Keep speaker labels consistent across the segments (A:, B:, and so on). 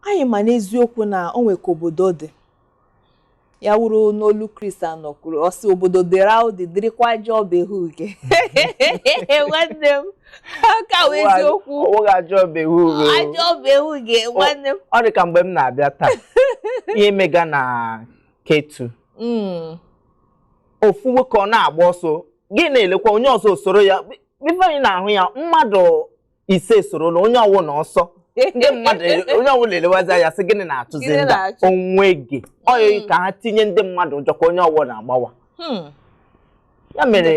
A: anyị ma n'eziokwu na o nwere ka obodo dị ya wuru n'olu Kristian kwuru ọ sị obodo dịrị ụdị dịrịkwa ajọ behuge nwanne m ka wee eziokwu
B: ọ ajọ
A: behuge nwanne m
B: ọ dị ka mgbe m na-abịa taa ihe mega na Ketu ofu nwoke ọ na-agba ọsọ gị na-elekwa onye ọzọ soro ya ife anyị na-ahụ ya mmadụ ise soro na onye ọwụ na ọsọ ndị mmadụ onye ọwụ na-elewazi ya sị gịnị na-atụzi ndị onwe gị ọyị ka ha tinye ndị mmadụ ụjọ ka onye ọwụ na-agbawa ya mere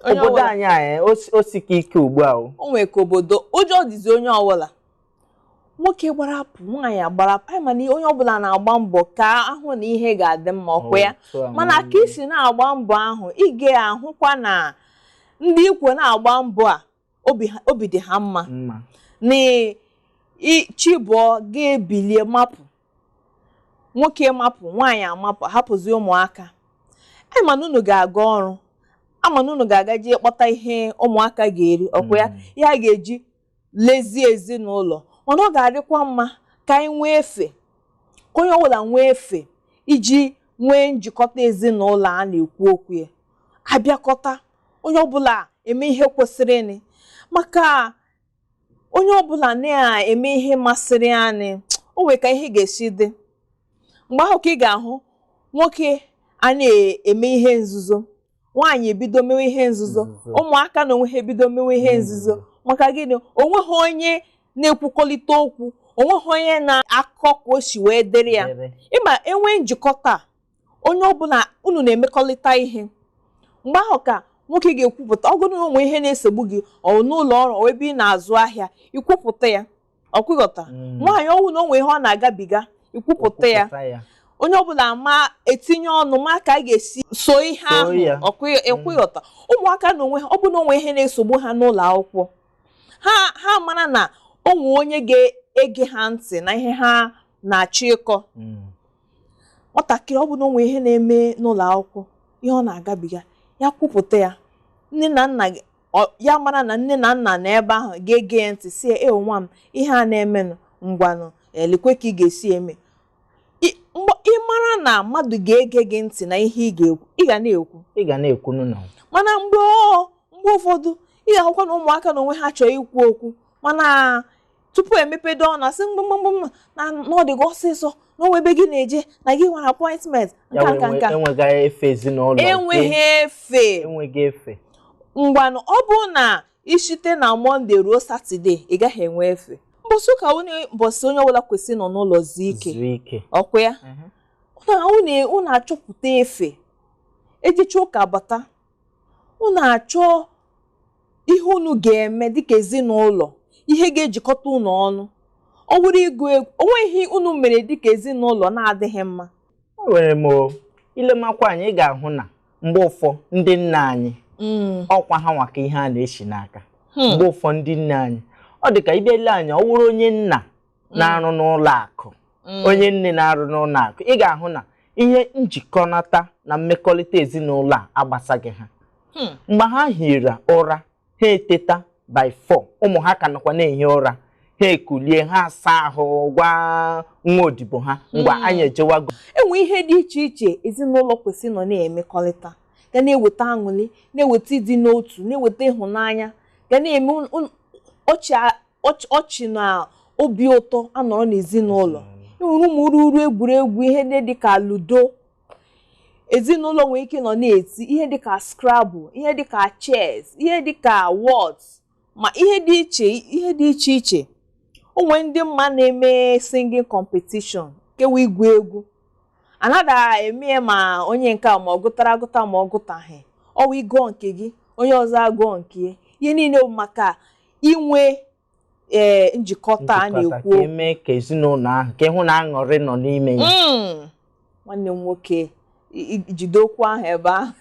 B: obodo anyị osika ike ugbu a
A: o nwere ka obodo ụjọ dịzi onye ọbụla nwoke gbarapụ nwaanyị agbarapụ anyị mana onye ọbụla na-agba mbọ ka ahụ na ihe ga-adị mma ọkwa ya mana ka isi na-agba mbọ ahụ ị ga-ahụkwa na ndị ikwu na-agba mbọ a obi dị ha mma na chibụọ ga-ebilie mapụ nwoke mapụ nwaanyị amapụ hapụzi ụmụaka anyị mana unu ga-aga ọrụ amana unu ga-aga jee kpọta ihe ụmụaka ga-eri ọkwa ya ihe a ga-eji lezie ezinụlọ mana ọ ga-adịkwa mma ka anyị nwee efe ka onye ọbụla nwee efe iji nwee njikọta ezinụlọ a na-ekwu okwu ya abịakọta onye ọbụla eme ihe kwesịrị ni maka onye ọbụla na-eme ihe masịrị anyị o nwere ka ihe ga-esi dị mgbe ahụ ka ị ga-ahụ nwoke a na-eme ihe nzuzo nwaanyị ebido mewe ihe nzuzo ụmụaka na onwe ha ebido mewe ihe nzuzo maka gịnị onweghị onye na-ekwukọrịta okwu onweghị onye na-akọ ka o si wee dịrị ya ịma enwe njikọta onye ọbụla unu na-emekọrịta ihe mgbe ahụ ka nwoke ga-ekwupụta ọgụgụ na onwe ihe na-esogbu gị ọ n'ụlọ ọrụ ọ ebe ị na-azụ ahịa ikwupụta ya ọkwụghọta nwaanyị ọnwụ na onwe ihe ọ na-agabiga ikwupụta ya onye ọbụla ma etinye ọnụ ma ka a ga-esi so ihe ahụ ekwughọta ụmụaka na onwe ha ọ bụ na onwe ihe na-esogbu ha n'ụlọ akwụkwọ ha mara na onwe onye ga-ege ha ntị na ihe ha na-achọ ịkọ nwatakịrị ọ bụ na onwe ihe na-eme n'ụlọ akwụkwọ ihe ọ na-agabiga ya kwupụta ya nne na nna ya mara na nne na nna na ebe ahụ ga-ege ntị si nwa m ihe a na-emenụ ngwanụ elekwe ka ị ga-esi eme ị mara na mmadụ ga-ege gị ntị na ihe ị ga-ekwu ị ga na-ekwu mana mgbe ụfọdụ ị ga-ahụkwa na ụmụaka na onwe ha chọrọ ikwu okwu mana tupu emepedo ọ na-asị mgbamgbam na ọ dịgo ọsịsọ n'onwe ebe gị na-eje na gị nwere apọịntment nka enweghị efe ngwanụ ọ bụ na ishite na Mọnde ruo Satọde ị gaghị enwe efe mbọsị ụka mbọsị onye ọbụla kwesịrị nọ n'ụlọ zuo ike ọkwa ya unu achọpụta efe ejicha ụka bata unu achọ ihe unu ga-eme dịka ezinụlọ ihe ga-ejikọta unu ọnụ ọ bụrụ ịgụ egwu onweghị unu mere dịka ezinụlọ na-adịghị mma
B: nwere m ilemakwa anyị ị ga-ahụ na mgbe ụfọ ndị nna anyị ọkwa ha nwaka ihe a na-eshi n'aka mgbe ụfọ ndị nne anyị ọ dị ka ibele anyị ọ wụrụ onye nna na-arụ n'ụlọ akụ onye nne na-arụ n'ụlọ akụ ị ga-ahụ na ihe njikọnata na mmekọrịta ezinụlọ a agbasaghị ha mgbe ha hiri ụra ha eteta by 4 ụmụ ha ka nọkwa na-ehi ụra ha ekulie ha asa ahụ gwa nwa odibo ha ngwa anyị ejewago
A: enwe ihe dị iche iche ezinụlọ kwesịrị nọ na-emekọrịta ga na-eweta aṅụrị na-eweta ịdị n'otu na-eweta ịhụnanya ga na-eme ọchị na obi ụtọ anọrọ n'ezinụlọ enwere ụmụ uru egwuregwu ihe ndị dịka ludo ezinụlọ nwere ike nọ na-eti ihe dịka scrabble ihe dịka chess ihe dịka words ma ihe dị iche iche onwe ndị mma na-eme singing competition kewa igwu egwu anada eme ma onye nke ma ọ gụtara agụta ma ọ gụtaghị ọwa ịgụọ nke gị onye ọzọ agụọ nke ya ihe niile bụ maka inwe njikọta a na-ekwu
B: eme ka ezinụlọ ahụ ka ịhụ na aṅụrị nọ n'ime ya
A: nwanne m nwoke jide okwu ahụ ebe ahụ